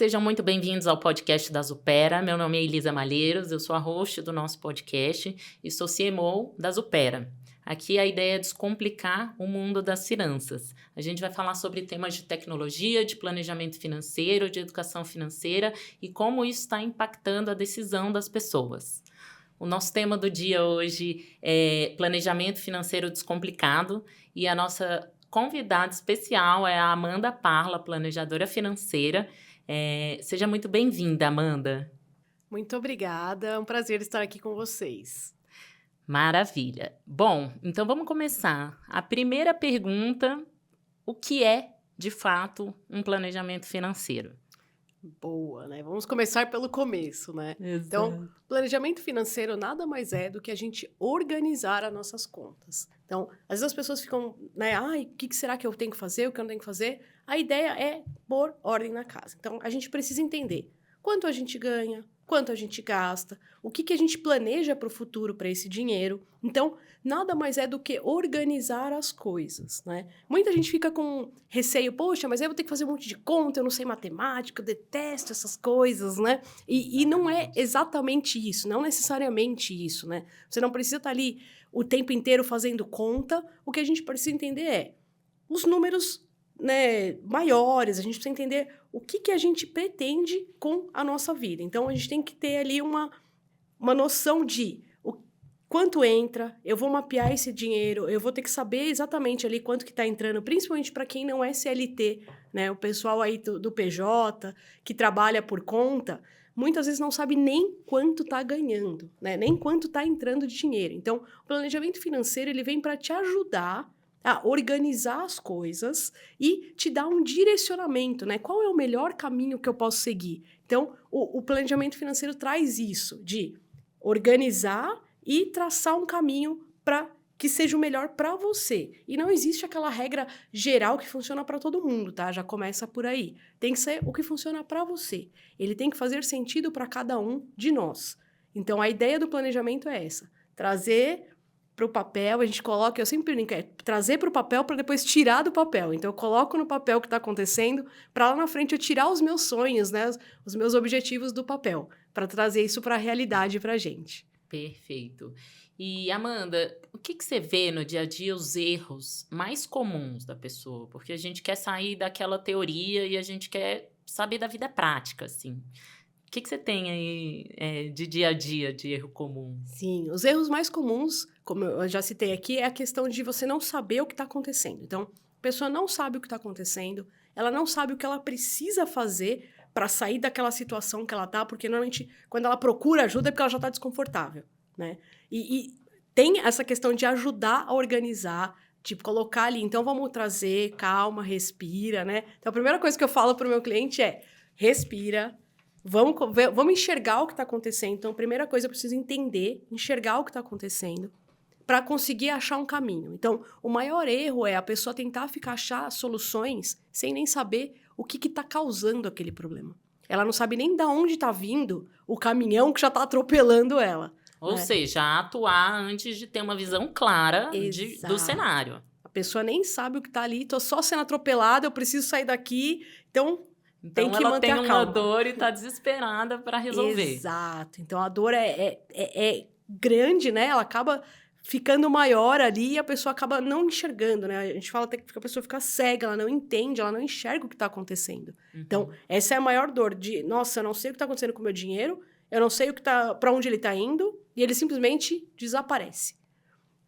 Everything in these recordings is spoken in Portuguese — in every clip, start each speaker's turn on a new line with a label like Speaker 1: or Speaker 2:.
Speaker 1: sejam muito bem-vindos ao podcast da Zupera. Meu nome é Elisa Malheiros, eu sou a host do nosso podcast e sou CMO da Zupera. Aqui a ideia é descomplicar o mundo das finanças. A gente vai falar sobre temas de tecnologia, de planejamento financeiro, de educação financeira e como isso está impactando a decisão das pessoas. O nosso tema do dia hoje é planejamento financeiro descomplicado e a nossa convidada especial é a Amanda Parla, planejadora financeira. Seja muito bem-vinda, Amanda.
Speaker 2: Muito obrigada, é um prazer estar aqui com vocês.
Speaker 1: Maravilha. Bom, então vamos começar. A primeira pergunta, o que é, de fato, um planejamento financeiro?
Speaker 2: Boa, né? Vamos começar pelo começo, né?
Speaker 1: Exato.
Speaker 2: Então, planejamento financeiro nada mais é do que a gente organizar as nossas contas. Então, às vezes as pessoas ficam, né? Ai, o que será que eu tenho que fazer, o que eu não tenho que fazer? A ideia é pôr ordem na casa. Então, a gente precisa entender quanto a gente ganha, quanto a gente gasta, o que a gente planeja para o futuro para esse dinheiro. Então, nada mais é do que organizar as coisas, né? Muita gente fica com receio, poxa, mas aí eu vou ter que fazer um monte de conta, eu não sei matemática, eu detesto essas coisas, né? E não é exatamente isso, não necessariamente isso, né? Você não precisa estar ali o tempo inteiro fazendo conta. O que a gente precisa entender é os números, né, maiores, a gente precisa entender o que a gente pretende com a nossa vida. Então, a gente tem que ter ali uma noção de quanto entra, eu vou mapear esse dinheiro, eu vou ter que saber exatamente ali quanto que está entrando, principalmente para quem não é CLT, né? O pessoal aí do PJ, que trabalha por conta, muitas vezes não sabe nem quanto está ganhando, né? Nem quanto está entrando de dinheiro. Então, o planejamento financeiro, ele vem para te ajudar a organizar as coisas e te dar um direcionamento, né? Qual é o melhor caminho que eu posso seguir? Então, o planejamento financeiro traz isso, de organizar e traçar um caminho para que seja o melhor para você. E não existe aquela regra geral que funciona para todo mundo, tá? Já começa por aí. Tem que ser o que funciona para você. Ele tem que fazer sentido para cada um de nós. Então, a ideia do planejamento é essa. Trazer para o papel, a gente coloca, eu sempre brinco, trazer para o papel para depois tirar do papel. Então, eu coloco no papel o que está acontecendo, para lá na frente eu tirar os meus sonhos, né, os meus objetivos do papel, para trazer isso para a realidade para a gente.
Speaker 1: Perfeito. E, Amanda, o que você vê no dia a dia os erros mais comuns da pessoa? Porque a gente quer sair daquela teoria e a gente quer saber da vida prática, assim. O que você tem aí de dia a dia, de erro comum?
Speaker 2: Sim, os erros mais comuns, como eu já citei aqui, é a questão de você não saber o que está acontecendo. Então, a pessoa não sabe o que está acontecendo, ela não sabe o que ela precisa fazer para sair daquela situação que ela está, porque normalmente quando ela procura ajuda é porque ela já está desconfortável, né? E tem essa questão de ajudar a organizar, de colocar ali, então vamos trazer, calma, respira, né? Então, a primeira coisa que eu falo para o meu cliente é, respira. Vamos enxergar o que está acontecendo. Então, a primeira coisa, eu preciso entender, enxergar o que está acontecendo, para conseguir achar um caminho. Então, o maior erro é a pessoa tentar achar soluções sem nem saber o que está causando aquele problema. Ela não sabe nem de onde está vindo o caminhão que já está atropelando ela.
Speaker 1: Ou seja, atuar antes de ter uma visão clara do cenário.
Speaker 2: A pessoa nem sabe o que está ali, estou só sendo atropelada, eu preciso sair daqui, então tem que
Speaker 1: ela
Speaker 2: manter
Speaker 1: tem
Speaker 2: a
Speaker 1: uma
Speaker 2: calma.
Speaker 1: dor e está desesperada para resolver.
Speaker 2: Exato. Então, a dor é grande, né? Ela acaba ficando maior ali e a pessoa acaba não enxergando, né? A gente fala até que a pessoa fica cega, ela não entende, ela não enxerga o que está acontecendo. Uhum. Então, essa é a maior dor de, nossa, eu não sei o que está acontecendo com o meu dinheiro, eu não sei para onde ele está indo, e ele simplesmente desaparece.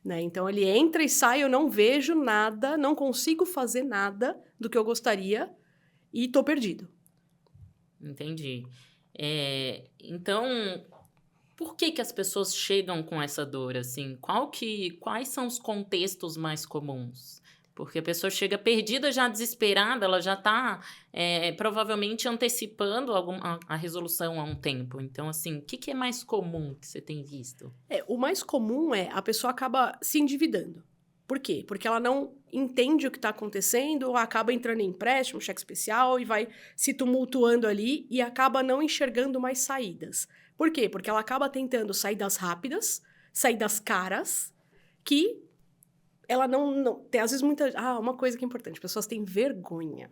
Speaker 2: Né? Então, ele entra e sai, eu não vejo nada, não consigo fazer nada do que eu gostaria e estou perdido.
Speaker 1: Entendi. Então, por que as pessoas chegam com essa dor, assim? Quais são os contextos mais comuns? Porque a pessoa chega perdida, já desesperada, ela já está provavelmente antecipando a resolução há um tempo. Então, assim, o que é mais comum que você tem visto?
Speaker 2: O mais comum é a pessoa acaba se endividando. Por quê? Porque ela não entende o que está acontecendo, acaba entrando em empréstimo, cheque especial e vai se tumultuando ali e acaba não enxergando mais saídas. Por quê? Porque ela acaba tentando saídas rápidas, saídas caras, que ela não tem, às vezes, uma coisa que é importante, as pessoas têm vergonha.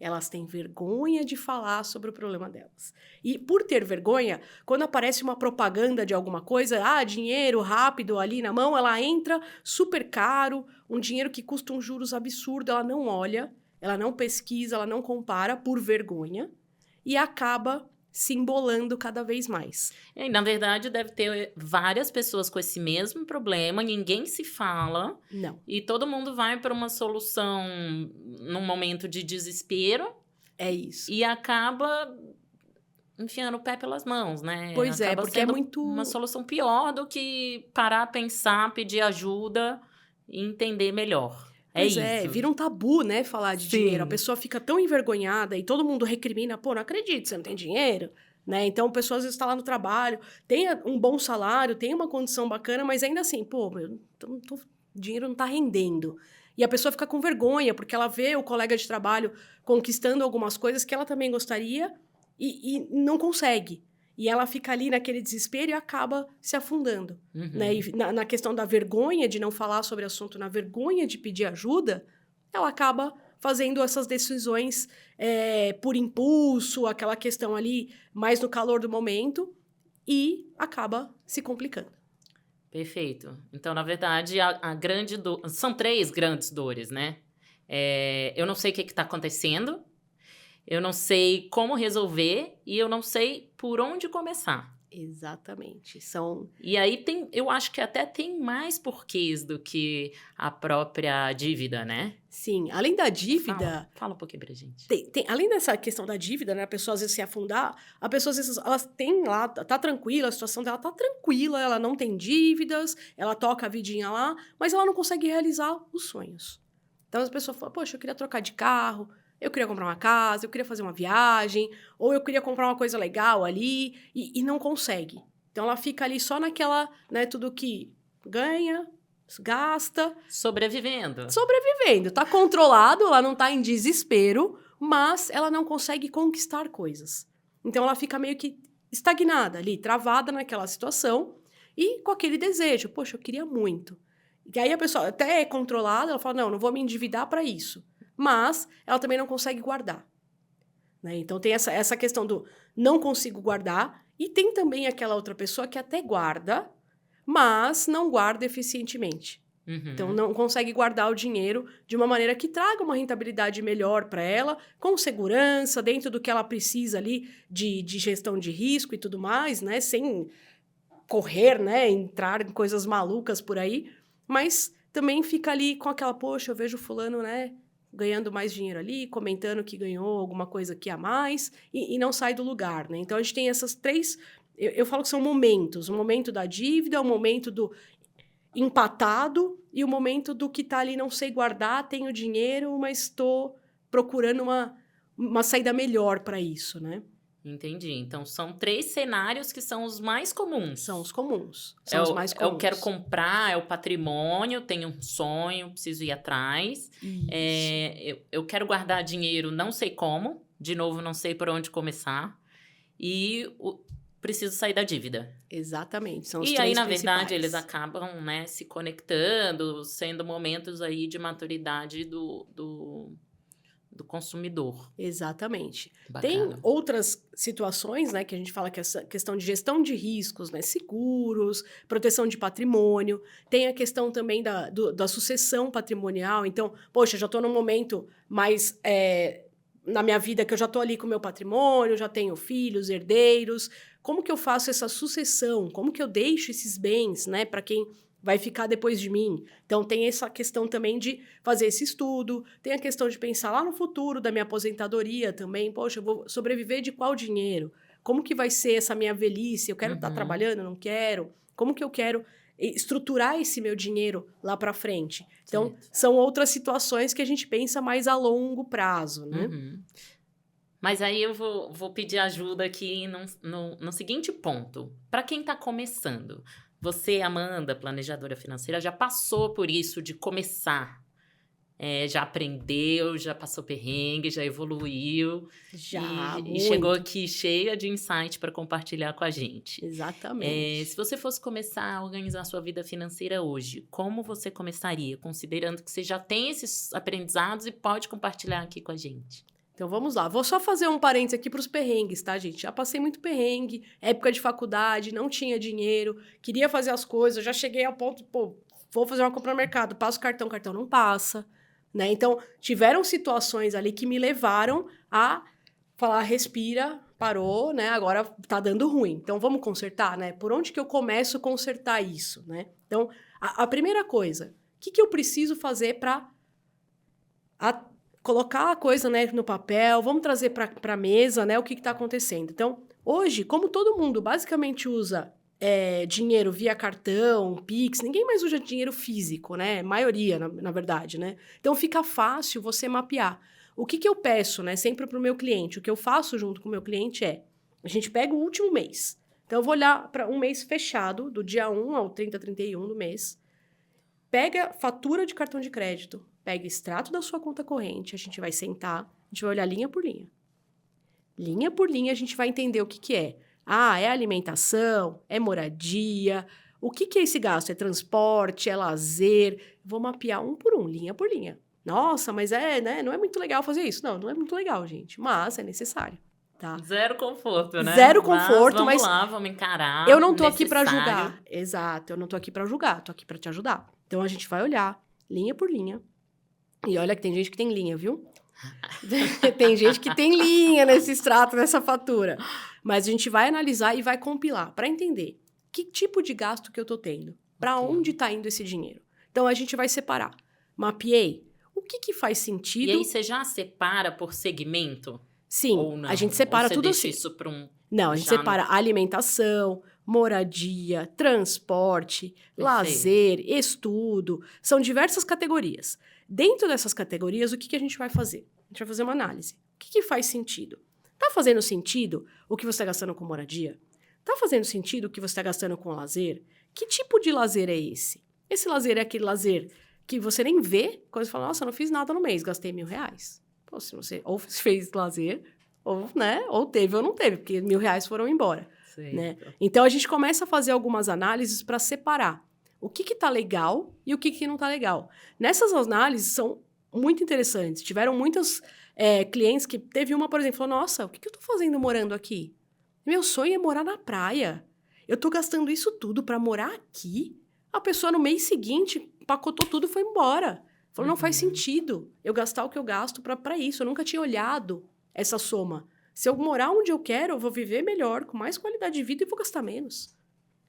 Speaker 2: Elas têm vergonha de falar sobre o problema delas. E por ter vergonha, quando aparece uma propaganda de alguma coisa, dinheiro rápido ali na mão, ela entra super caro, um dinheiro que custa uns juros absurdos, ela não olha, ela não pesquisa, ela não compara por vergonha e acaba se embolando cada vez mais.
Speaker 1: E, na verdade, deve ter várias pessoas com esse mesmo problema, ninguém se fala.
Speaker 2: Não.
Speaker 1: E todo mundo vai para uma solução num momento de desespero.
Speaker 2: É isso.
Speaker 1: E acaba enfiando o pé pelas mãos, né?
Speaker 2: Pois
Speaker 1: acaba
Speaker 2: porque é
Speaker 1: sendo
Speaker 2: muito...
Speaker 1: uma solução pior do que parar, pensar, pedir ajuda e entender melhor.
Speaker 2: Pois
Speaker 1: isso.
Speaker 2: Vira um tabu, né, falar de
Speaker 1: Sim.
Speaker 2: dinheiro. A pessoa fica tão envergonhada e todo mundo recrimina, pô, não acredito, você não tem dinheiro, né? Então, a pessoa às vezes está lá no trabalho, tem um bom salário, tem uma condição bacana, mas ainda assim, pô, dinheiro não tá rendendo. E a pessoa fica com vergonha, porque ela vê o colega de trabalho conquistando algumas coisas que ela também gostaria e não consegue. E ela fica ali naquele desespero e acaba se afundando. Né? E na questão da vergonha de não falar sobre o assunto, na vergonha de pedir ajuda, ela acaba fazendo essas decisões por impulso, aquela questão ali mais no calor do momento, e acaba se complicando.
Speaker 1: Perfeito. Então, na verdade, a grande são 3 grandes dores, né? Eu não sei o que está acontecendo, eu não sei como resolver e eu não sei por onde começar.
Speaker 2: Exatamente.
Speaker 1: E aí eu acho que até tem mais porquês do que a própria dívida, né?
Speaker 2: Sim, além da dívida...
Speaker 1: Fala um pouquinho pra gente.
Speaker 2: Além dessa questão da dívida, né? A pessoa às vezes se afundar, a pessoa às vezes elas têm lá, tá tranquila, a situação dela tá tranquila, ela não tem dívidas, ela toca a vidinha lá, mas ela não consegue realizar os sonhos. Então as pessoas falam, poxa, eu queria trocar de carro, eu queria comprar uma casa, eu queria fazer uma viagem, ou eu queria comprar uma coisa legal ali, e não consegue. Então ela fica ali só naquela, né, tudo que ganha, gasta.
Speaker 1: Sobrevivendo,
Speaker 2: tá controlado, ela não tá em desespero, mas ela não consegue conquistar coisas. Então ela fica meio que estagnada ali, travada naquela situação e com aquele desejo, poxa, eu queria muito. E aí a pessoa até é controlada, ela fala, não vou me endividar para isso. Mas ela também não consegue guardar. Né? Então tem essa questão do não consigo guardar e tem também aquela outra pessoa que até guarda, mas não guarda eficientemente. Então, não consegue guardar o dinheiro de uma maneira que traga uma rentabilidade melhor para ela, com segurança, dentro do que ela precisa ali de gestão de risco e tudo mais, né? Sem correr, né? Entrar em coisas malucas por aí. Mas também fica ali com aquela, poxa, eu vejo fulano, né? Ganhando mais dinheiro ali, comentando que ganhou alguma coisa aqui a mais e não sai do lugar, né? Então, a gente tem essas 3... Eu falo que são momentos. O momento da dívida, o momento do empatado e o momento do que tá ali, não sei guardar, tenho dinheiro, mas estou procurando uma saída melhor para isso, né?
Speaker 1: Entendi. Então, são 3 cenários que são os mais comuns.
Speaker 2: São os comuns. São os mais comuns.
Speaker 1: Eu quero comprar, é o patrimônio, tenho um sonho, preciso ir atrás. Eu quero guardar dinheiro, não sei como. De novo, não sei por onde começar. E preciso sair da dívida.
Speaker 2: Exatamente, são os 3
Speaker 1: E aí, na
Speaker 2: principais.
Speaker 1: verdade, eles acabam, né, se conectando, sendo momentos aí de maturidade do consumidor.
Speaker 2: Exatamente.
Speaker 1: Bacana.
Speaker 2: Tem outras situações, né, que a gente fala que essa questão de gestão de riscos, né, seguros, proteção de patrimônio, tem a questão também da sucessão patrimonial. Então, poxa, já estou num momento mais... na minha vida que eu já estou ali com o meu patrimônio, já tenho filhos, herdeiros. Como que eu faço essa sucessão? Como que eu deixo esses bens, né, para quem vai ficar depois de mim? Então, tem essa questão também de fazer esse estudo, tem a questão de pensar lá no futuro da minha aposentadoria também. Poxa, eu vou sobreviver de qual dinheiro? Como que vai ser essa minha velhice? Eu quero estar trabalhando? Não quero? Como que eu quero estruturar esse meu dinheiro lá para frente? Então, são outras situações que a gente pensa mais a longo prazo, né?
Speaker 1: Mas aí eu vou pedir ajuda aqui no seguinte ponto. Para quem está começando, você, Amanda, planejadora financeira, já passou por isso de começar. Já aprendeu, já passou perrengue, já evoluiu. E chegou aqui cheia de insight para compartilhar com a gente.
Speaker 2: Exatamente.
Speaker 1: Se você fosse começar a organizar a sua vida financeira hoje, como você começaria? Considerando que você já tem esses aprendizados e pode compartilhar aqui com a gente.
Speaker 2: Então, vamos lá. Vou só fazer um parênteses aqui para os perrengues, tá, gente? Já passei muito perrengue, época de faculdade, não tinha dinheiro, queria fazer as coisas, já cheguei ao ponto, pô, vou fazer uma compra no mercado, passa o cartão não passa, né? Então, tiveram situações ali que me levaram a falar, respira, parou, né? Agora tá dando ruim. Então, vamos consertar, né? Por onde que eu começo a consertar isso, né? Então, a primeira coisa, o que eu preciso fazer para colocar a coisa, né, no papel, vamos trazer para a mesa, né, o que está acontecendo. Então, hoje, como todo mundo basicamente usa dinheiro via cartão, Pix, ninguém mais usa dinheiro físico, né? Maioria, na verdade, né? Então, fica fácil você mapear. O que eu peço, né, sempre para o meu cliente, o que eu faço junto com o meu cliente a gente pega o último mês. Então, eu vou olhar para um mês fechado, do dia 1 ao 30, 31 do mês, pega fatura de cartão de crédito, pega extrato da sua conta corrente, a gente vai sentar, a gente vai olhar linha por linha. Linha por linha, a gente vai entender o que é. É alimentação, é moradia, o que é esse gasto? É transporte, é lazer? Vou mapear um por um, linha por linha. Nossa, mas né, não é muito legal fazer isso. Não é muito legal, gente, mas é necessário. Tá?
Speaker 1: Zero conforto, né?
Speaker 2: Zero conforto,
Speaker 1: mas... Vamos lá, vamos encarar.
Speaker 2: Eu não tô aqui para julgar. Exato, eu não tô aqui para julgar, tô aqui para te ajudar. Então, a gente vai olhar linha por linha. E olha que tem gente que tem linha, viu? Tem gente que tem linha nesse extrato, nessa fatura. Mas a gente vai analisar e vai compilar para entender que tipo de gasto que eu tô tendo. Para onde tá indo esse dinheiro. Então, a gente vai separar. Mapeei. O que faz sentido?
Speaker 1: E aí, você já separa por segmento?
Speaker 2: Sim,
Speaker 1: ou não?
Speaker 2: A gente separa
Speaker 1: ou você
Speaker 2: tudo
Speaker 1: deixa
Speaker 2: assim.
Speaker 1: Isso para um...
Speaker 2: Não, a gente separa alimentação, moradia, transporte, lazer, estudo. São diversas categorias. Dentro dessas categorias, o que a gente vai fazer? A gente vai fazer uma análise. O que faz sentido? Tá fazendo sentido o que você está gastando com moradia? Tá fazendo sentido o que você está gastando com lazer? Que tipo de lazer é esse? Esse lazer é aquele lazer que você nem vê, quando você fala, nossa, não fiz nada no mês, gastei R$1.000. Pô, se você ou fez lazer, ou teve ou não teve, porque R$1.000 foram embora. Né? Então, a gente começa a fazer algumas análises para separar o que tá legal e o que não tá legal. Nessas análises são muito interessantes. Tiveram muitos clientes que... Teve uma, por exemplo, falou, nossa, o que eu tô fazendo morando aqui? Meu sonho é morar na praia. Eu tô gastando isso tudo para morar aqui? A pessoa, no mês seguinte, pacotou tudo e foi embora. Falou, não faz sentido eu gastar o que eu gasto para isso. Eu nunca tinha olhado essa soma. Se eu morar onde eu quero, eu vou viver melhor, com mais qualidade de vida e vou gastar menos.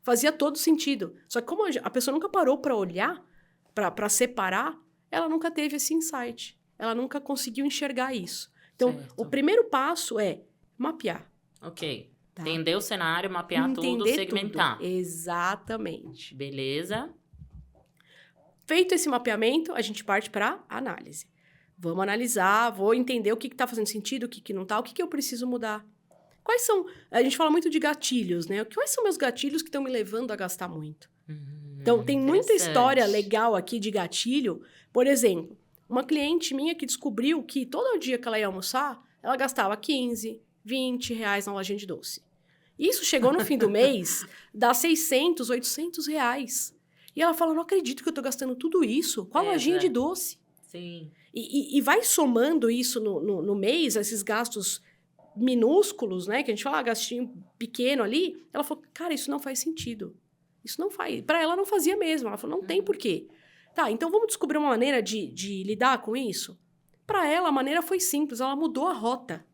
Speaker 2: Fazia todo sentido. Só que como a pessoa nunca parou para olhar, para separar, ela nunca teve esse insight. Ela nunca conseguiu enxergar isso. Então, o primeiro passo é mapear.
Speaker 1: Ok. Tá? Entender o cenário, mapear tudo, segmentar.
Speaker 2: Tudo. Exatamente.
Speaker 1: Beleza.
Speaker 2: Feito esse mapeamento, a gente parte para análise. Vamos analisar, vou entender o que está fazendo sentido, o que não está, o que eu preciso mudar. Quais são... A gente fala muito de gatilhos, né? Quais são meus gatilhos que estão me levando a gastar muito? Então, tem muita história legal aqui de gatilho. Por exemplo, uma cliente minha que descobriu que todo dia que ela ia almoçar, ela gastava 15, 20 reais na lojinha de doce. Isso chegou no fim do mês, dá 600, 800 reais. E ela fala, não acredito que eu estou gastando tudo isso com a lojinha de doce.
Speaker 1: Sim.
Speaker 2: E vai somando isso no mês, esses gastos minúsculos, né? Que a gente fala, gastinho pequeno ali. Ela falou, cara, isso não faz sentido. Isso não faz... Para ela não fazia mesmo. Ela falou, não tem porquê. Tá, então vamos descobrir uma maneira de lidar com isso? Para ela, a maneira foi simples. Ela mudou a rota.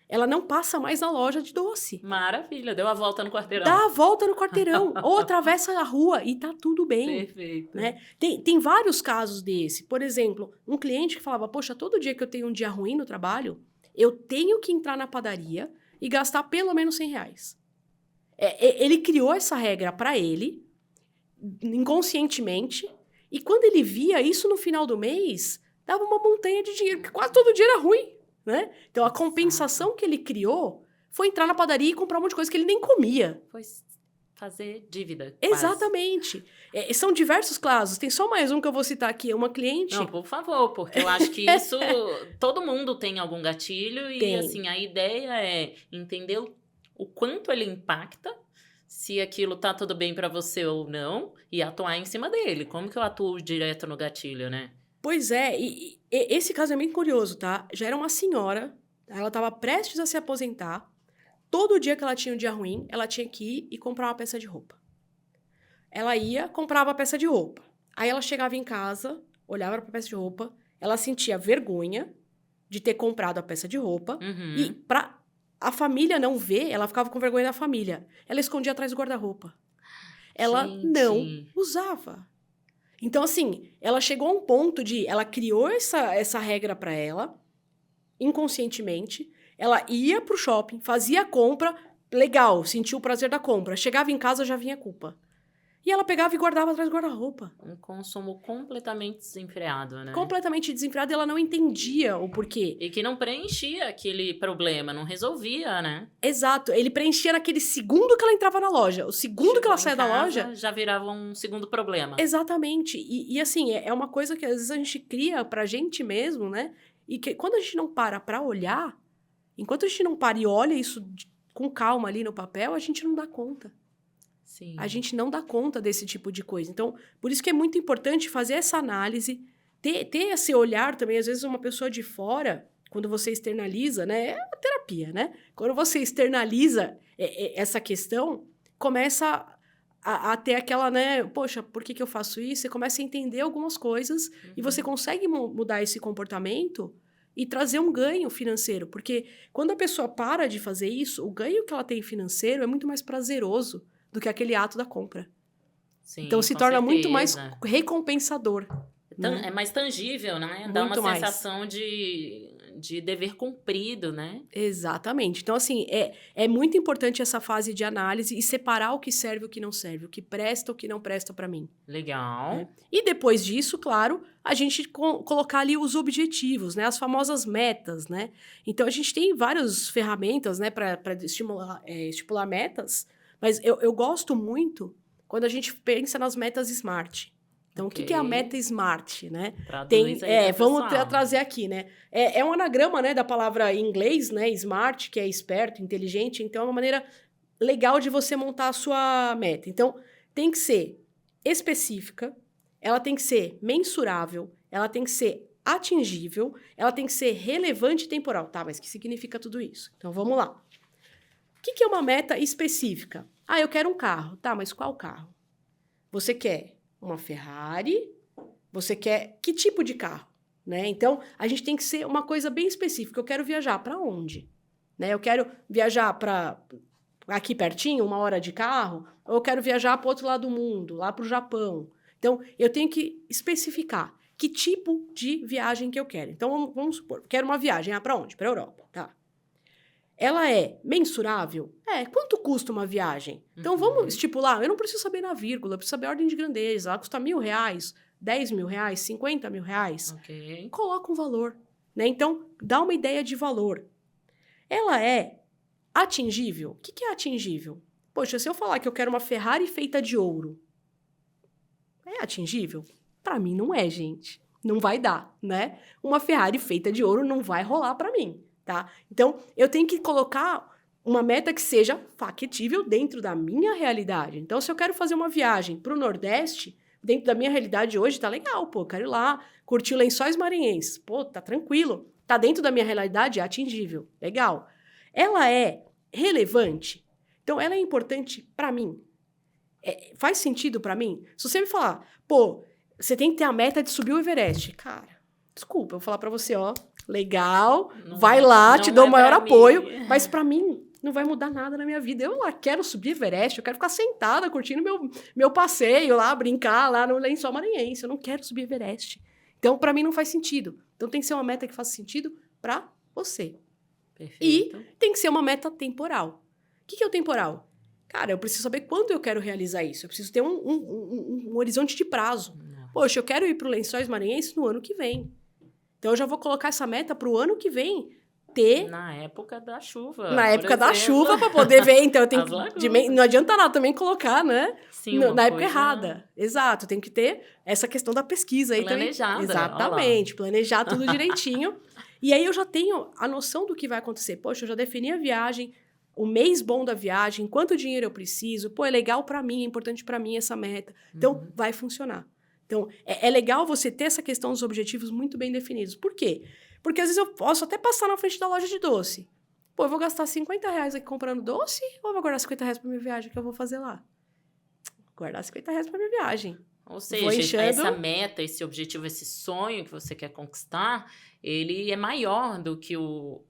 Speaker 2: Ela não passa mais na loja de doce.
Speaker 1: Maravilha, deu a volta no quarteirão.
Speaker 2: Dá a volta no quarteirão. Ou atravessa a rua e tá tudo bem.
Speaker 1: Perfeito.
Speaker 2: Né? Tem vários casos desse. Por exemplo, um cliente que falava, poxa, todo dia que eu tenho um dia ruim no trabalho, eu tenho que entrar na padaria e gastar pelo menos 100 reais. Ele criou essa regra para ele, inconscientemente, e quando ele via isso no final do mês, dava uma montanha de dinheiro, porque quase todo dia era ruim. Né? Então, a compensação que ele criou foi entrar na padaria e comprar um monte de coisa que ele nem comia.
Speaker 1: Foi fazer dívida.
Speaker 2: Exatamente. São diversos casos. Tem só mais um que eu vou citar aqui. Uma cliente...
Speaker 1: Não, por favor, porque eu acho que isso... todo mundo tem algum gatilho e, assim, a ideia é entender o quanto ele impacta, se aquilo tá tudo bem pra você ou não, e atuar em cima dele. Como que eu atuo direto no gatilho, né?
Speaker 2: Pois é, e esse caso é bem curioso, tá? Já era uma senhora Ela estava prestes a se aposentar. Todo dia que ela tinha um dia ruim, ela tinha que ir e comprar uma peça de roupa. Ela ia, comprava a peça de roupa. Aí ela chegava em casa, olhava para a peça de roupa, ela sentia vergonha de ter comprado a peça de roupa. E para a família não ver, ela ficava com vergonha da família. Ela escondia atrás do guarda-roupa. Ela não usava. Então, assim, ela chegou a um ponto de... Ela criou essa regra para ela, inconscientemente. Ela ia pro shopping, fazia a compra, legal, sentiu o prazer da compra. Chegava em casa, já vinha a culpa. E ela pegava e guardava atrás do guarda-roupa.
Speaker 1: Um consumo completamente desenfreado, né?
Speaker 2: Completamente desenfreado, e ela não entendia o porquê.
Speaker 1: E que não preenchia aquele problema, não resolvia, né?
Speaker 2: Exato. Ele preenchia naquele segundo que ela entrava na loja. O segundo que ela saía da loja...
Speaker 1: já virava um segundo problema.
Speaker 2: Exatamente. E assim, é uma coisa que às vezes a gente cria pra gente mesmo, né? E que quando a gente não para pra olhar, enquanto a gente não para e olha isso com calma ali no papel, a gente não dá conta.
Speaker 1: Sim.
Speaker 2: A gente não dá conta desse tipo de coisa. Então, por isso que é muito importante fazer essa análise, ter esse olhar também. Às vezes, uma pessoa de fora, quando você externaliza, né? É uma terapia, né? Quando você externaliza essa questão, começa a ter aquela, né? Poxa, por que eu faço isso? Você começa a entender algumas coisas e você consegue mudar esse comportamento e trazer um ganho financeiro. Porque quando a pessoa para de fazer isso, o ganho que ela tem financeiro é muito mais prazeroso do que aquele ato da compra. Sim, então, se torna muito mais recompensador.
Speaker 1: É mais tangível, né? Dá uma sensação de dever cumprido, né?
Speaker 2: Exatamente. Então, assim, é muito importante essa fase de análise e separar o que serve e o que não serve, o que presta e o que não presta para mim.
Speaker 1: Legal.
Speaker 2: Né? E depois disso, claro, a gente colocar ali os objetivos, né? As famosas metas, né? Então, a gente tem várias ferramentas, né? Para estipular metas, mas eu gosto muito quando a gente pensa nas metas SMART. Então, o que é a meta SMART, né? Vamos trazer aqui, né? É um anagrama, né, da palavra em inglês, né? SMART, que é esperto, inteligente. Então, é uma maneira legal de você montar a sua meta. Então, tem que ser específica, ela tem que ser mensurável, ela tem que ser atingível, ela tem que ser relevante e temporal. Tá, mas o que significa tudo isso? Então, vamos lá. O que é uma meta específica? Ah, eu quero um carro. Tá, mas qual carro? Você quer uma Ferrari? Você quer que tipo de carro? Né? Então, a gente tem que ser uma coisa bem específica. Eu quero viajar para onde? Né? Eu quero viajar para aqui pertinho, 1 hora de carro, ou eu quero viajar para o outro lado do mundo, lá para o Japão. Então, eu tenho que especificar que tipo de viagem que eu quero. Então, vamos supor, quero uma viagem para onde? Para a Europa, tá? Ela é mensurável? Quanto custa uma viagem? Então, vamos estipular. Eu não preciso saber na vírgula, eu preciso saber a ordem de grandeza. Ela custa R$1.000, R$10.000, R$50.000.
Speaker 1: Okay.
Speaker 2: Coloca um valor. Né? Então, dá uma ideia de valor. Ela é atingível? O que é atingível? Poxa, se eu falar que eu quero uma Ferrari feita de ouro, é atingível? Para mim, não é, gente. Não vai dar, né? Uma Ferrari feita de ouro não vai rolar para mim. Tá? Então, eu tenho que colocar uma meta que seja factível dentro da minha realidade. Então, se eu quero fazer uma viagem para o Nordeste, dentro da minha realidade hoje, tá legal, pô, quero ir lá, curtir Lençóis Maranhenses. Pô, tá tranquilo. Tá dentro da minha realidade, é atingível. Legal. Ela é relevante? Então, ela é importante para mim? Faz sentido para mim? Se você me falar, pô, você tem que ter a meta de subir o Everest. Cara, desculpa, eu vou falar para você, ó, legal, vai lá, te dou o maior apoio, mas para mim não vai mudar nada na minha vida. Eu lá quero subir Everest, eu quero ficar sentada curtindo meu passeio lá, brincar lá no Lençol Maranhense, eu não quero subir Everest. Então, para mim não faz sentido. Então, tem que ser uma meta que faça sentido para você.
Speaker 1: Perfeito.
Speaker 2: E tem que ser uma meta temporal. O que é o temporal? Cara, eu preciso saber quando eu quero realizar isso. Eu preciso ter um horizonte de prazo. Poxa, eu quero ir para o Lençóis Maranhenses no ano que vem. Então, eu já vou colocar essa meta para o ano que vem ter...
Speaker 1: Na época da chuva.
Speaker 2: Na época da chuva, para poder ver. Então, eu tenho não adianta nada também colocar, né?
Speaker 1: Sim,
Speaker 2: na época errada. Exato, tem que ter essa questão da pesquisa.
Speaker 1: Planejada.
Speaker 2: Exatamente, planejar tudo direitinho. E aí, eu já tenho a noção do que vai acontecer. Poxa, eu já defini a viagem, o mês bom da viagem, quanto dinheiro eu preciso. Pô, é legal para mim, é importante para mim essa meta. Então, vai funcionar. Então, é legal você ter essa questão dos objetivos muito bem definidos. Por quê? Porque às vezes eu posso até passar na frente da loja de doce. Pô, eu vou gastar R$50 aqui comprando doce ou eu vou guardar R$50 pra minha viagem que eu vou fazer lá? Guardar R$50 pra minha viagem.
Speaker 1: Ou
Speaker 2: Vou
Speaker 1: seja,
Speaker 2: enchendo.
Speaker 1: essa meta, esse objetivo, esse sonho que você quer conquistar, ele é maior do que o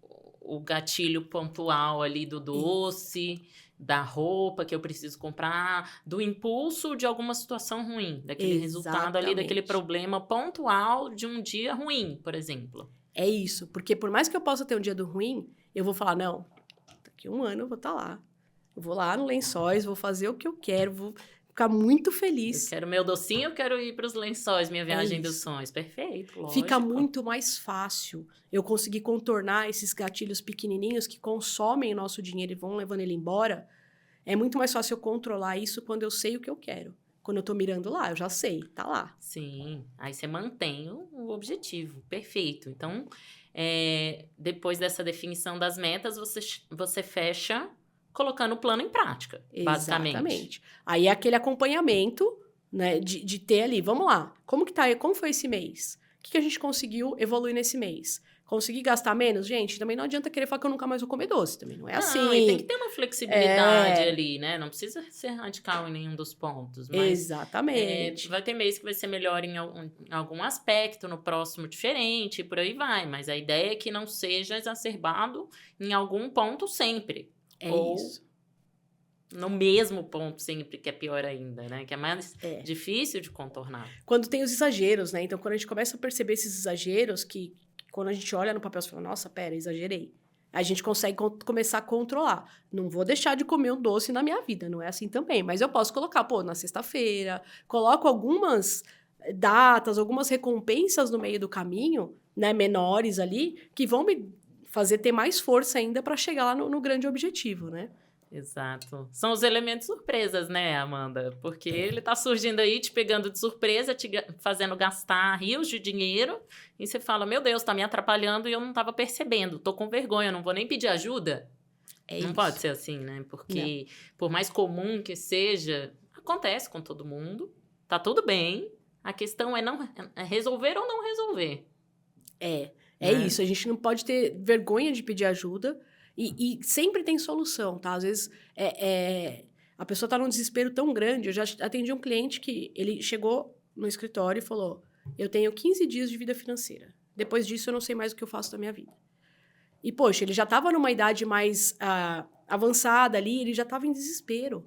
Speaker 1: gatilho pontual ali do doce, da roupa que eu preciso comprar, do impulso de alguma situação ruim, daquele resultado ali, daquele
Speaker 2: Exatamente.
Speaker 1: problema pontual de um dia ruim, por exemplo.
Speaker 2: É isso, porque por mais que eu possa ter um dia do ruim, eu vou falar, não, daqui a 1 ano eu vou estar lá. Eu vou lá no Lençóis, vou fazer o que eu quero, vou ficar muito
Speaker 1: Eu
Speaker 2: feliz.
Speaker 1: quero meu docinho, eu quero ir para os Lençóis, minha viagem dos
Speaker 2: isso.
Speaker 1: sonhos. Perfeito, lógico.
Speaker 2: Fica muito mais fácil eu conseguir contornar esses gatilhos pequenininhos que consomem o nosso dinheiro e vão levando ele embora. É muito mais fácil eu controlar isso quando eu sei o que eu quero. Quando eu tô mirando lá, eu já sei, tá lá.
Speaker 1: Sim, aí você mantém o objetivo, perfeito. Então, depois dessa definição das metas, você fecha colocando o plano em prática, basicamente.
Speaker 2: Exatamente. Aí é aquele acompanhamento, né, de ter ali, vamos lá, como foi esse mês? O que a gente conseguiu evoluir nesse mês? Consegui gastar menos? Gente, também não adianta querer falar que eu nunca mais vou comer doce, também não é assim.
Speaker 1: Não, e tem que ter uma flexibilidade ali, né? Não precisa ser radical em nenhum dos pontos, mas
Speaker 2: Exatamente.
Speaker 1: vai ter mês que vai ser melhor em algum aspecto, no próximo diferente, e por aí vai. Mas a ideia é que não seja exacerbado em algum ponto sempre.
Speaker 2: É
Speaker 1: Ou
Speaker 2: isso.
Speaker 1: no mesmo ponto sempre, que é pior ainda, né? Que é mais
Speaker 2: É.
Speaker 1: difícil de contornar.
Speaker 2: Quando tem os exageros, né? Então, quando a gente começa a perceber esses exageros, que quando a gente olha no papel, você fala, nossa, pera, exagerei. A gente consegue começar a controlar. Não vou deixar de comer um doce na minha vida, não é assim também. Mas eu posso colocar, pô, na sexta-feira, coloco algumas datas, algumas recompensas no meio do caminho, né, menores ali, que vão me fazer ter mais força ainda para chegar lá no grande objetivo, né?
Speaker 1: Exato. São os elementos surpresas, né, Amanda? Porque ele tá surgindo aí, te pegando de surpresa, fazendo gastar rios de dinheiro, e você fala, meu Deus, tá me atrapalhando e eu não tava percebendo, tô com vergonha, não vou nem pedir ajuda.
Speaker 2: É
Speaker 1: não
Speaker 2: isso.
Speaker 1: pode ser assim, né? Porque, por mais comum que seja, acontece com todo mundo, tá tudo bem, a questão é resolver ou não resolver.
Speaker 2: É
Speaker 1: Né?
Speaker 2: isso, a gente não pode ter vergonha de pedir ajuda e sempre tem solução, tá? Às vezes a pessoa tá num desespero tão grande. Eu já atendi um cliente que ele chegou no escritório e falou, eu tenho 15 dias de vida financeira. Depois disso, eu não sei mais o que eu faço da minha vida. E, poxa, ele já tava numa idade mais avançada ali, ele já tava em desespero,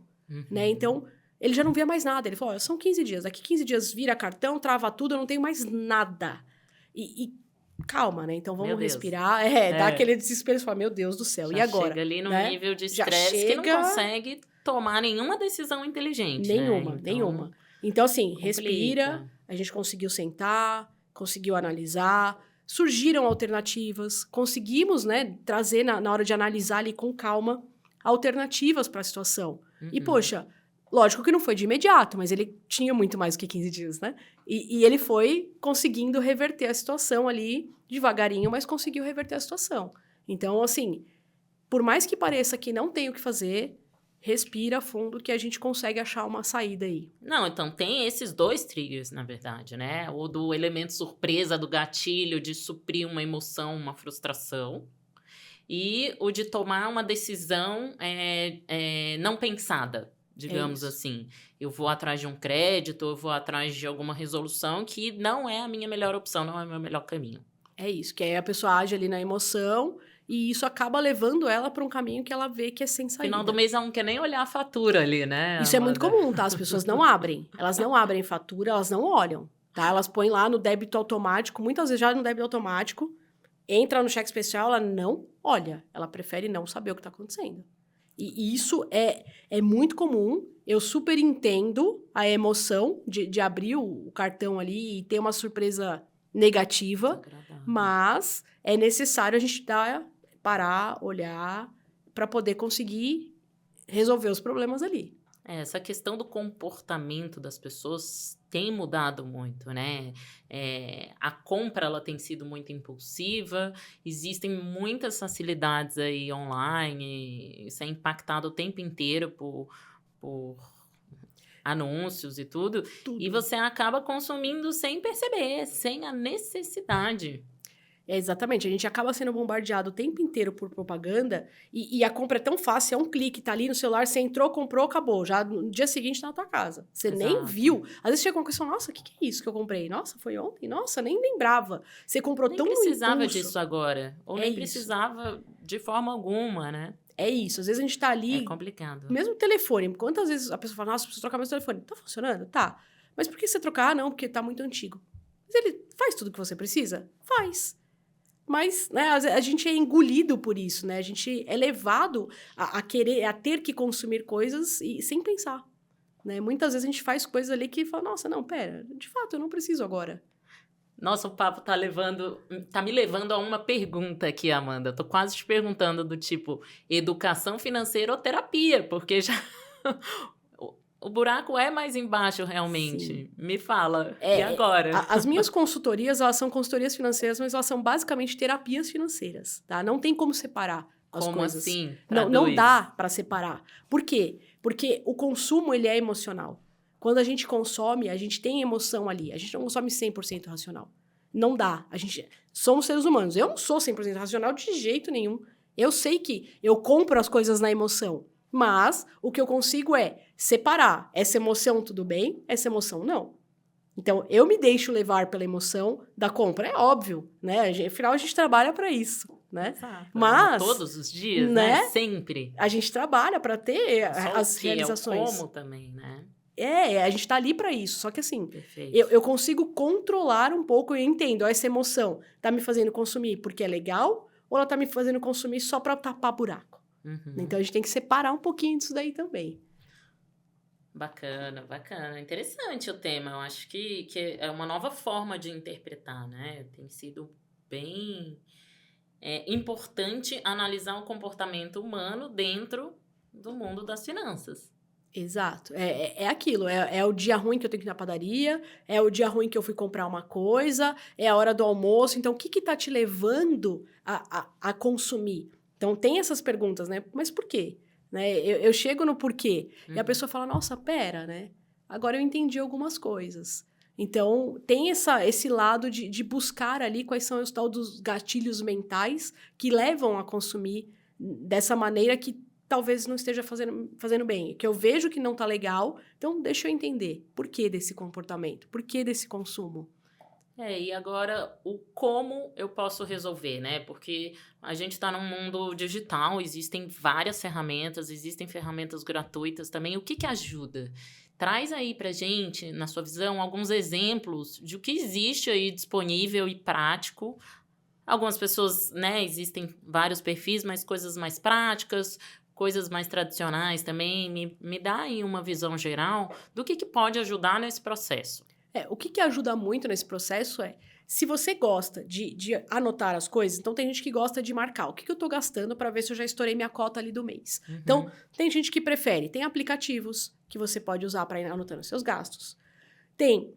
Speaker 2: né? Então, ele já não via mais nada. Ele falou, olha, são 15 dias. Daqui 15 dias vira cartão, trava tudo, eu não tenho mais nada. E calma, né? Então vamos respirar. Dá aquele desespero e fala, meu Deus do céu,
Speaker 1: Já
Speaker 2: e agora?
Speaker 1: Chega ali num
Speaker 2: né?
Speaker 1: nível de estresse que não consegue tomar nenhuma decisão inteligente.
Speaker 2: Nenhuma,
Speaker 1: né? Então,
Speaker 2: nenhuma. Então, assim,
Speaker 1: complica.
Speaker 2: respira, a gente conseguiu sentar, conseguiu analisar, surgiram alternativas, conseguimos, né, trazer na hora de analisar ali com calma alternativas para a situação. E, poxa, lógico que não foi de imediato, mas ele tinha muito mais do que 15 dias, né? E ele foi conseguindo reverter a situação ali, devagarinho, mas conseguiu reverter a situação. Então, assim, por mais que pareça que não tem o que fazer, respira fundo que a gente consegue achar uma saída aí.
Speaker 1: Não, então tem esses dois triggers, na verdade, né? O do elemento surpresa, do gatilho, de suprir uma emoção, uma frustração. E o de tomar uma decisão não pensada. Digamos assim, eu vou atrás de um crédito, eu vou atrás de alguma resolução que não é a minha melhor opção, não é o meu melhor caminho.
Speaker 2: É isso, que aí a pessoa age ali na emoção e isso acaba levando ela para um caminho que ela vê que é sem saída.
Speaker 1: Final do mês ela não quer nem olhar a fatura ali, né?
Speaker 2: Isso é muito comum, tá? As pessoas não abrem. Elas não abrem fatura, elas não olham, tá? Elas põem lá no débito automático, muitas vezes já no débito automático, entra no cheque especial, ela não olha. Ela prefere não saber o que está acontecendo. E isso é muito comum. Eu super entendo a emoção de abrir o cartão ali e ter uma surpresa negativa, mas é necessário a gente parar, olhar, para poder conseguir resolver os problemas ali.
Speaker 1: Essa questão do comportamento das pessoas tem mudado muito, né? A compra, ela tem sido muito impulsiva, existem muitas facilidades aí online, isso é impactado o tempo inteiro por anúncios e tudo, e você acaba consumindo sem perceber, sem a necessidade.
Speaker 2: Exatamente, a gente acaba sendo bombardeado o tempo inteiro por propaganda e a compra é tão fácil, é um clique, tá ali no celular, você entrou, comprou, acabou. Já no dia seguinte tá na tua casa. Você nem
Speaker 1: Exato.
Speaker 2: viu. Às vezes chega uma coisa e fala, nossa, o que é isso que eu comprei? Nossa, foi ontem? Nossa, nem lembrava. Você comprou
Speaker 1: Nem
Speaker 2: tão no
Speaker 1: precisava
Speaker 2: impulso.
Speaker 1: disso agora. Ou
Speaker 2: É
Speaker 1: nem
Speaker 2: isso.
Speaker 1: precisava de forma alguma, né?
Speaker 2: É isso. Às vezes a gente tá
Speaker 1: É
Speaker 2: ali,
Speaker 1: complicado.
Speaker 2: mesmo telefone. Quantas vezes a pessoa fala, nossa, preciso trocar meu telefone. Tá funcionando? Tá. Mas por que você trocar? Ah, não, porque tá muito antigo. Mas ele faz tudo que você precisa? Faz. Mas, né, a gente é engolido por isso, né? A gente é levado a querer, a ter que consumir coisas e sem pensar, né? Muitas vezes a gente faz coisas ali que fala, nossa, não, pera, de fato, eu não preciso agora.
Speaker 1: Nossa, o papo tá me levando a uma pergunta aqui, Amanda. Tô quase te perguntando do tipo, educação financeira ou terapia, porque já o buraco é mais embaixo
Speaker 2: Sim.
Speaker 1: realmente. Me fala, e
Speaker 2: É,
Speaker 1: agora?
Speaker 2: as minhas consultorias, elas são consultorias financeiras, mas elas são basicamente terapias financeiras, tá? Não tem como separar as
Speaker 1: Como
Speaker 2: coisas.
Speaker 1: assim?
Speaker 2: Não dá
Speaker 1: Traduz.
Speaker 2: para separar. Por quê? Porque o consumo, ele é emocional. Quando a gente consome, a gente tem emoção ali. A gente não consome 100% racional. Não dá. A gente somos seres humanos. Eu não sou 100% racional de jeito nenhum. Eu sei que eu compro as coisas na emoção, mas o que eu consigo é separar essa emoção, tudo bem, essa emoção não. Então, eu me deixo levar pela emoção da compra, é óbvio, né? Afinal, a gente trabalha para isso, né?
Speaker 1: Exato.
Speaker 2: Mas,
Speaker 1: Todos os dias, né?
Speaker 2: né?
Speaker 1: Sempre.
Speaker 2: A gente trabalha para ter
Speaker 1: Só o
Speaker 2: as
Speaker 1: que é o
Speaker 2: realizações.
Speaker 1: como também, né?
Speaker 2: A gente tá ali para isso. Só que assim,
Speaker 1: Perfeito.
Speaker 2: eu consigo controlar um pouco, eu entendo, ó, essa emoção tá me fazendo consumir porque é legal ou ela tá me fazendo consumir só para tapar buraco?
Speaker 1: Uhum.
Speaker 2: Então, a gente tem que separar um pouquinho disso daí também.
Speaker 1: Bacana, bacana. Interessante o tema. Eu acho que é uma nova forma de interpretar, né? Tem sido bem importante analisar o comportamento humano dentro do mundo das finanças.
Speaker 2: Exato. É aquilo. É o dia ruim que eu tenho que ir na padaria, é o dia ruim que eu fui comprar uma coisa, é a hora do almoço. Então, o que tá te levando a consumir? Então, tem essas perguntas, né? Mas por quê? Né? Eu chego no porquê e a
Speaker 1: Uhum.
Speaker 2: pessoa fala, nossa, pera, né? Agora eu entendi algumas coisas. Então, tem esse lado de buscar ali quais são os tal dos gatilhos mentais que levam a consumir dessa maneira que talvez não esteja fazendo bem, que eu vejo que não tá legal, então deixa eu entender por que desse comportamento, por que desse consumo.
Speaker 1: E agora o como eu posso resolver, né? Porque a gente está num mundo digital, existem várias ferramentas, existem ferramentas gratuitas também. O que que ajuda? Traz aí pra gente, na sua visão, alguns exemplos de o que existe aí disponível e prático. Algumas pessoas, né, existem vários perfis, mas coisas mais práticas, coisas mais tradicionais também. Me dá aí uma visão geral do que pode ajudar nesse processo.
Speaker 2: O que ajuda muito nesse processo é, se você gosta de anotar as coisas, então tem gente que gosta de marcar o que eu tô gastando para ver se eu já estourei minha cota ali do mês. Então,
Speaker 1: Uhum.
Speaker 2: tem gente que prefere, tem aplicativos que você pode usar para ir anotando seus gastos. Tem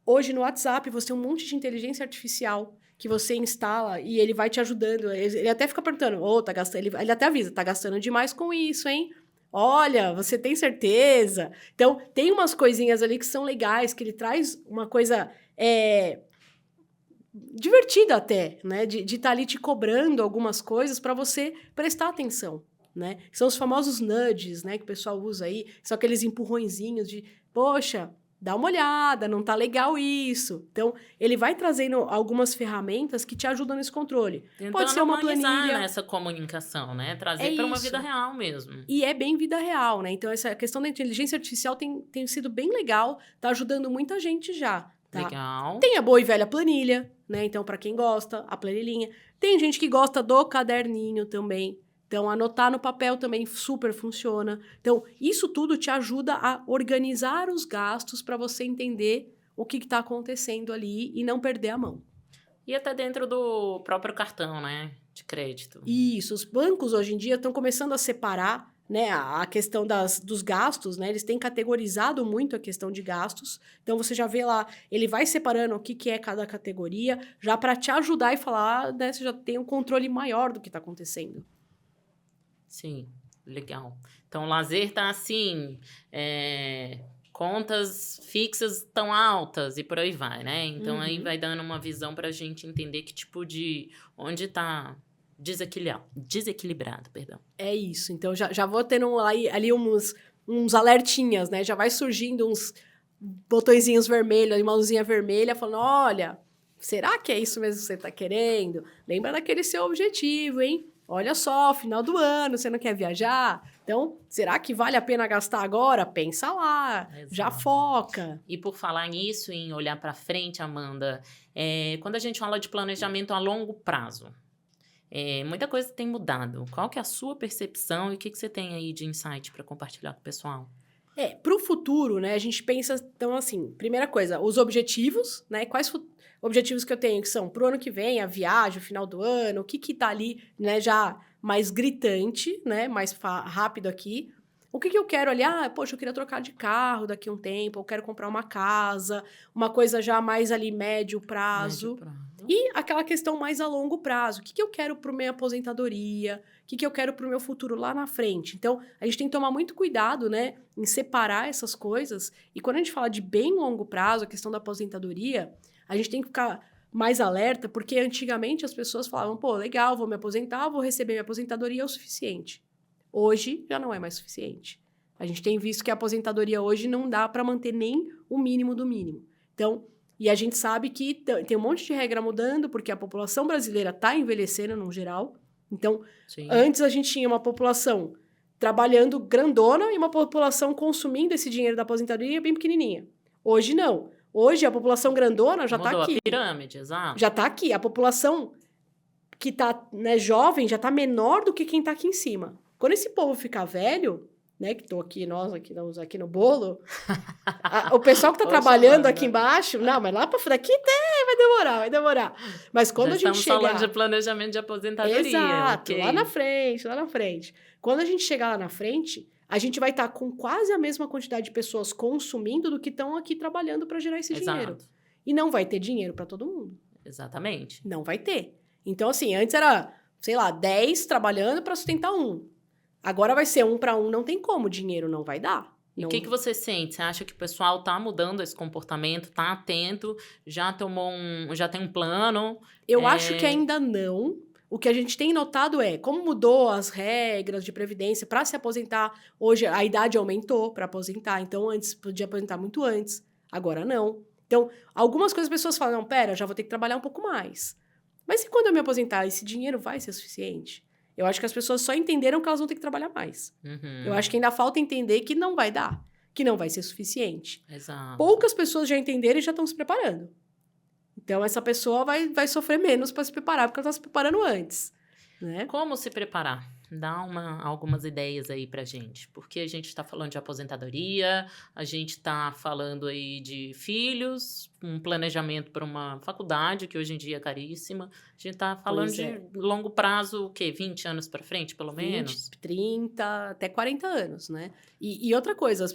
Speaker 2: Hoje no WhatsApp você tem um monte de inteligência artificial que você instala e ele vai te ajudando. Ele até fica perguntando, tá gastando, ele até avisa, tá gastando demais com isso, hein? Olha, você tem certeza? Então, tem umas coisinhas ali que são legais, que ele traz uma coisa divertida até, né? De estar ali te cobrando algumas coisas para você prestar atenção, né? São os famosos nudges, né? Que o pessoal usa aí. São aqueles empurrõezinhos de, poxa, dá uma olhada, não tá legal isso. Então, ele vai trazendo algumas ferramentas que te ajudam nesse controle. Pode ser
Speaker 1: Tentando
Speaker 2: uma
Speaker 1: humanizar
Speaker 2: planilha,
Speaker 1: nessa comunicação, né?
Speaker 2: é
Speaker 1: Trazer para uma vida
Speaker 2: isso.
Speaker 1: real mesmo.
Speaker 2: E é bem vida real, né? Então, essa questão da inteligência artificial tem sido bem legal, tá ajudando muita gente já, tá?
Speaker 1: Legal.
Speaker 2: Tem a boa e velha planilha, né? Então, para quem gosta, a planilhinha. Tem gente que gosta do caderninho também. Então, anotar no papel também super funciona. Então, isso tudo te ajuda a organizar os gastos para você entender o que está acontecendo ali e não perder a mão.
Speaker 1: E até dentro do próprio cartão, né? De crédito.
Speaker 2: Isso, os bancos hoje em dia estão começando a separar, né, a questão dos gastos, né? Eles têm categorizado muito a questão de gastos. Então você já vê lá, ele vai separando o que é cada categoria, já para te ajudar e falar, né, você já tem um controle maior do que está acontecendo.
Speaker 1: Sim, legal. Então, o lazer tá assim, contas fixas tão altas e por aí vai, né? Então, aí
Speaker 2: Uhum.
Speaker 1: vai dando uma visão pra gente entender que tipo de... onde tá desequilibrado, perdão.
Speaker 2: É isso. Então, já vou tendo ali uns alertinhas, né? Já vai surgindo uns botõezinhos vermelhos, ali, uma luzinha vermelha, falando, olha, será que é isso mesmo que você está querendo? Lembra daquele seu objetivo, hein? Olha só, final do ano, você não quer viajar? Então, será que vale a pena gastar agora? Pensa lá, já
Speaker 1: Exato.
Speaker 2: foca.
Speaker 1: E por falar nisso, em olhar para frente, Amanda, quando a gente fala de planejamento a longo prazo, muita coisa tem mudado. Qual que é a sua percepção e o que você tem aí de insight para compartilhar com o pessoal?
Speaker 2: Para o futuro, né, a gente pensa, então, assim, primeira coisa, os objetivos, né, quais objetivos que eu tenho, que são pro ano que vem, a viagem, o final do ano, o que tá ali, né, já mais gritante, né, mais rápido aqui. O que eu quero ali? Poxa, eu queria trocar de carro daqui a um tempo, eu quero comprar uma casa, uma coisa já mais ali médio prazo.
Speaker 1: Médio prazo.
Speaker 2: E aquela questão mais a longo prazo, o que eu quero para minha aposentadoria, o que eu quero para o meu futuro lá na frente. Então, a gente tem que tomar muito cuidado, né, em separar essas coisas. E quando a gente fala de bem longo prazo, a questão da aposentadoria, a gente tem que ficar mais alerta, porque antigamente as pessoas falavam, pô, legal, vou me aposentar, vou receber minha aposentadoria, é o suficiente. Hoje, já não é mais suficiente. A gente tem visto que a aposentadoria hoje não dá para manter nem o mínimo do mínimo. Então, e a gente sabe que tem um monte de regra mudando, porque a população brasileira está envelhecendo no geral. Então,
Speaker 1: Sim.
Speaker 2: Antes a gente tinha uma população trabalhando grandona e uma população consumindo esse dinheiro da aposentadoria bem pequenininha. Hoje não. Hoje a população grandona já está
Speaker 1: Mudou
Speaker 2: aqui.
Speaker 1: a pirâmide, exato.
Speaker 2: Já está aqui. A população que está, né, jovem já está menor do que quem está aqui em cima. Quando esse povo ficar velho, né, que estou aqui, nós aqui no bolo, o pessoal que está trabalhando
Speaker 1: Amanda.
Speaker 2: aqui embaixo, não, mas lá para daqui vai demorar. Mas quando
Speaker 1: Já
Speaker 2: a gente
Speaker 1: estamos
Speaker 2: chegar...
Speaker 1: falando de planejamento de aposentadoria.
Speaker 2: Exato,
Speaker 1: ok.
Speaker 2: lá na frente. Quando a gente chegar lá na frente, a gente vai estar com quase a mesma quantidade de pessoas consumindo do que estão aqui trabalhando para gerar esse dinheiro.
Speaker 1: Exato.
Speaker 2: E não vai ter dinheiro para todo mundo.
Speaker 1: Exatamente.
Speaker 2: Não vai ter. Então, assim, antes era, sei lá, 10 trabalhando para sustentar um. Agora vai ser 1 para 1, não tem como, dinheiro não vai dar.
Speaker 1: E o
Speaker 2: Não-
Speaker 1: que você sente? Você acha que o pessoal tá mudando esse comportamento, tá atento, já tem um plano?
Speaker 2: Eu acho que ainda não. O que a gente tem notado é como mudou as regras de previdência para se aposentar. Hoje a idade aumentou para aposentar, então antes podia aposentar muito antes, agora não. Então, algumas coisas as pessoas falam, não, pera, já vou ter que trabalhar um pouco mais. Mas e quando eu me aposentar, esse dinheiro vai ser suficiente? Eu acho que as pessoas só entenderam que elas vão ter que trabalhar mais.
Speaker 1: Uhum.
Speaker 2: Eu acho que ainda falta entender que não vai dar, que não vai ser suficiente.
Speaker 1: Exato.
Speaker 2: Poucas pessoas já entenderam e já estão se preparando. Então, essa pessoa vai sofrer menos para se preparar, porque ela está se preparando antes, né?
Speaker 1: Como se preparar? Dá algumas ideias aí pra gente. Porque a gente está falando de aposentadoria, a gente está falando aí de filhos, um planejamento para uma faculdade, que hoje em dia é caríssima. A gente está falando
Speaker 2: Pois é.
Speaker 1: de longo prazo, o quê? 20 anos para frente, pelo menos?
Speaker 2: 20, 30, até 40 anos, né? E outra coisa,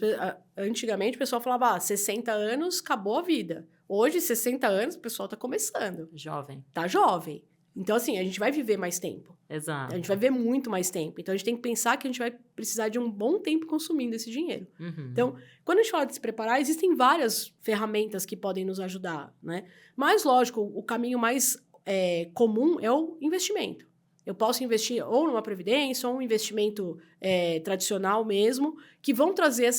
Speaker 2: antigamente o pessoal falava, 60 anos, acabou a vida. Hoje, 60 anos, o pessoal tá começando,
Speaker 1: Jovem.
Speaker 2: tá jovem. Então, assim, a gente vai viver mais tempo.
Speaker 1: Exato.
Speaker 2: A gente vai viver muito mais tempo. Então, a gente tem que pensar que a gente vai precisar de um bom tempo consumindo esse dinheiro.
Speaker 1: Uhum.
Speaker 2: Então, quando a gente fala de se preparar, existem várias ferramentas que podem nos ajudar, né? Mas, lógico, o caminho mais comum é o investimento. Eu posso investir ou numa previdência, ou um investimento tradicional mesmo, que vão trazer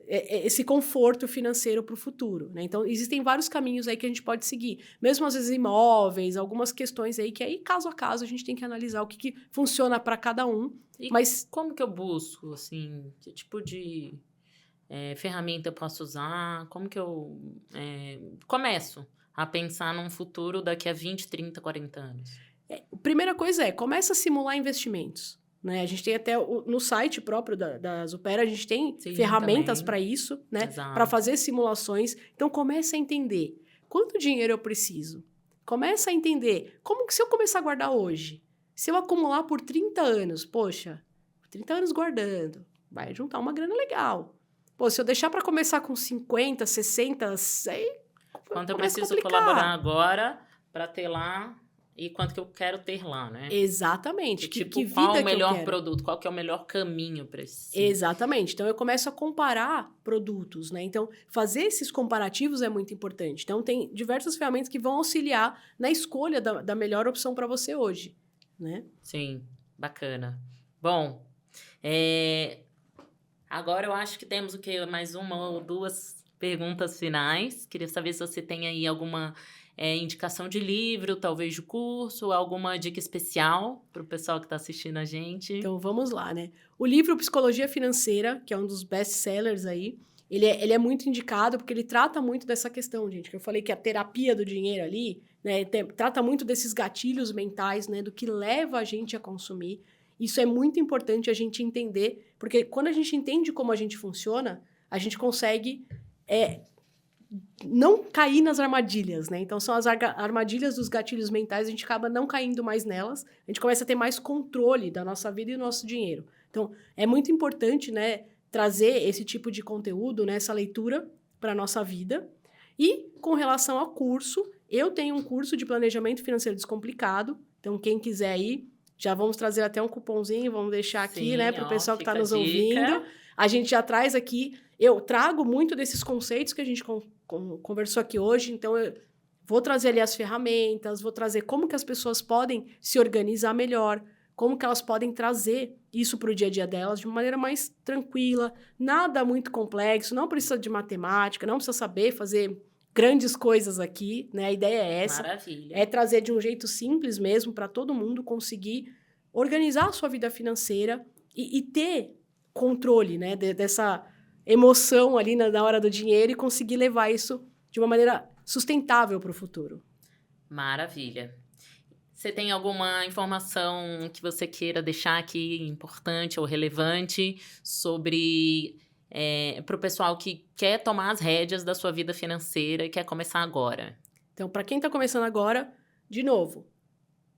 Speaker 2: esse conforto financeiro para o futuro, né? Então, existem vários caminhos aí que a gente pode seguir. Mesmo, às vezes, imóveis, algumas questões aí que aí, caso a caso, a gente tem que analisar o que funciona para cada um.
Speaker 1: E
Speaker 2: Mas
Speaker 1: como que eu busco, assim, que tipo de ferramenta eu posso usar? Como que eu começo a pensar num futuro daqui a 20, 30, 40 anos?
Speaker 2: a primeira coisa começa a simular investimentos. Né? A gente tem até no site próprio da Zupera, a gente tem
Speaker 1: Sim,
Speaker 2: ferramentas
Speaker 1: também.
Speaker 2: para isso, né?
Speaker 1: Exato.
Speaker 2: Para fazer simulações. Então, começa a entender quanto dinheiro eu preciso. Começa a entender como que se eu começar a guardar hoje, se eu acumular por 30 anos, poxa, 30 anos guardando, vai juntar uma grana legal. Pô, se eu deixar para começar com 50, 60, 100,
Speaker 1: Quanto eu
Speaker 2: começa a
Speaker 1: preciso
Speaker 2: complicar.
Speaker 1: colaborar agora para ter lá e quanto que eu quero ter lá, né?
Speaker 2: Exatamente.
Speaker 1: Tipo,
Speaker 2: que vida
Speaker 1: qual é o
Speaker 2: que eu
Speaker 1: melhor
Speaker 2: quero.
Speaker 1: produto? Qual que é o melhor caminho para esse?
Speaker 2: Exatamente. Então, eu começo a comparar produtos, né? Então, fazer esses comparativos é muito importante. Então, tem diversas ferramentas que vão auxiliar na escolha da melhor opção para você hoje, né?
Speaker 1: Sim, bacana. Bom, agora eu acho que temos o quê? Mais uma ou duas perguntas finais. Queria saber se você tem aí alguma indicação de livro, talvez de curso, alguma dica especial para o pessoal que está assistindo a gente.
Speaker 2: Então, vamos lá, né? O livro Psicologia Financeira, que é um dos best-sellers aí, ele é muito indicado porque ele trata muito dessa questão, gente, que eu falei que a terapia do dinheiro ali, né, trata muito desses gatilhos mentais, né, do que leva a gente a consumir. Isso é muito importante a gente entender, porque quando a gente entende como a gente funciona, a gente consegue não cair nas armadilhas, né? Então, são as armadilhas dos gatilhos mentais, a gente acaba não caindo mais nelas, a gente começa a ter mais controle da nossa vida e do nosso dinheiro. Então, é muito importante, né, trazer esse tipo de conteúdo, né, essa leitura para a nossa vida. E, com relação ao curso, eu tenho um curso de planejamento financeiro descomplicado, então, quem quiser aí, já vamos trazer até um cupomzinho, vamos deixar aqui,
Speaker 1: Sim,
Speaker 2: né, para o pessoal que está
Speaker 1: fica a
Speaker 2: nos
Speaker 1: dica.
Speaker 2: ouvindo. A gente já traz aqui, eu trago muito desses conceitos que a gente conversou aqui hoje, então eu vou trazer ali as ferramentas, vou trazer como que as pessoas podem se organizar melhor, como que elas podem trazer isso para o dia a dia delas de uma maneira mais tranquila, nada muito complexo, não precisa de matemática, não precisa saber fazer grandes coisas aqui, né? A ideia é essa.
Speaker 1: Maravilha.
Speaker 2: É trazer de um jeito simples mesmo para todo mundo conseguir organizar a sua vida financeira e ter controle, né, dessa emoção ali na hora do dinheiro e conseguir levar isso de uma maneira sustentável para o futuro.
Speaker 1: Maravilha. Você tem alguma informação que você queira deixar aqui importante ou relevante sobre para o pessoal que quer tomar as rédeas da sua vida financeira e quer começar agora?
Speaker 2: Então, para quem está começando agora, de novo,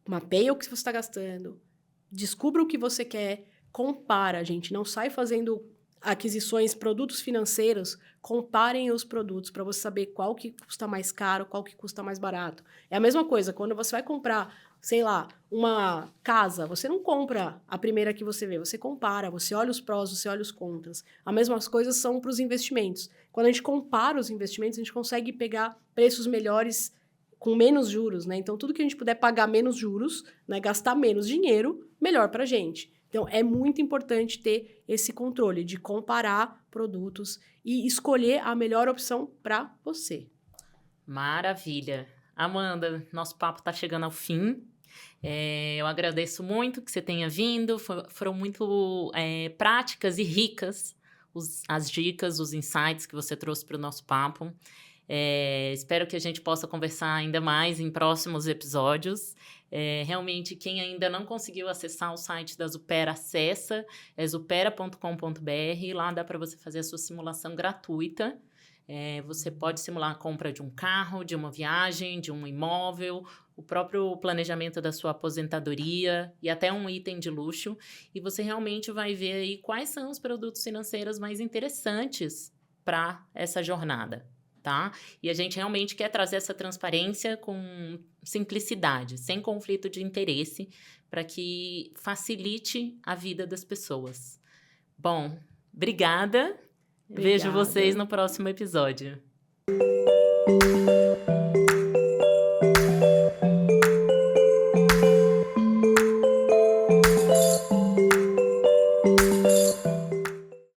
Speaker 2: mapeia o que você está gastando, descubra o que você quer, compara, gente, não sai fazendo aquisições, produtos financeiros, comparem os produtos para você saber qual que custa mais caro, qual que custa mais barato. É a mesma coisa, quando você vai comprar, sei lá, uma casa, você não compra a primeira que você vê, você compara, você olha os prós, você olha os contras. As mesmas coisas são para os investimentos. Quando a gente compara os investimentos, a gente consegue pegar preços melhores com menos juros, né? Então, tudo que a gente puder pagar menos juros, né, gastar menos dinheiro, melhor para a gente. Então, é muito importante ter esse controle de comparar produtos e escolher a melhor opção para você.
Speaker 1: Maravilha. Amanda, nosso papo está chegando ao fim. Eu agradeço muito que você tenha vindo. Foram muito práticas e ricas as dicas, os insights que você trouxe para o nosso papo. Espero que a gente possa conversar ainda mais em próximos episódios. Realmente, quem ainda não conseguiu acessar o site da Zupera, acessa, é zupera.com.br. Lá dá para você fazer a sua simulação gratuita. Você pode simular a compra de um carro, de uma viagem, de um imóvel, o próprio planejamento da sua aposentadoria e até um item de luxo. E você realmente vai ver aí quais são os produtos financeiros mais interessantes para essa jornada. Tá? E a gente realmente quer trazer essa transparência com simplicidade, sem conflito de interesse, para que facilite a vida das pessoas. Bom, obrigada. Vejo vocês no próximo episódio.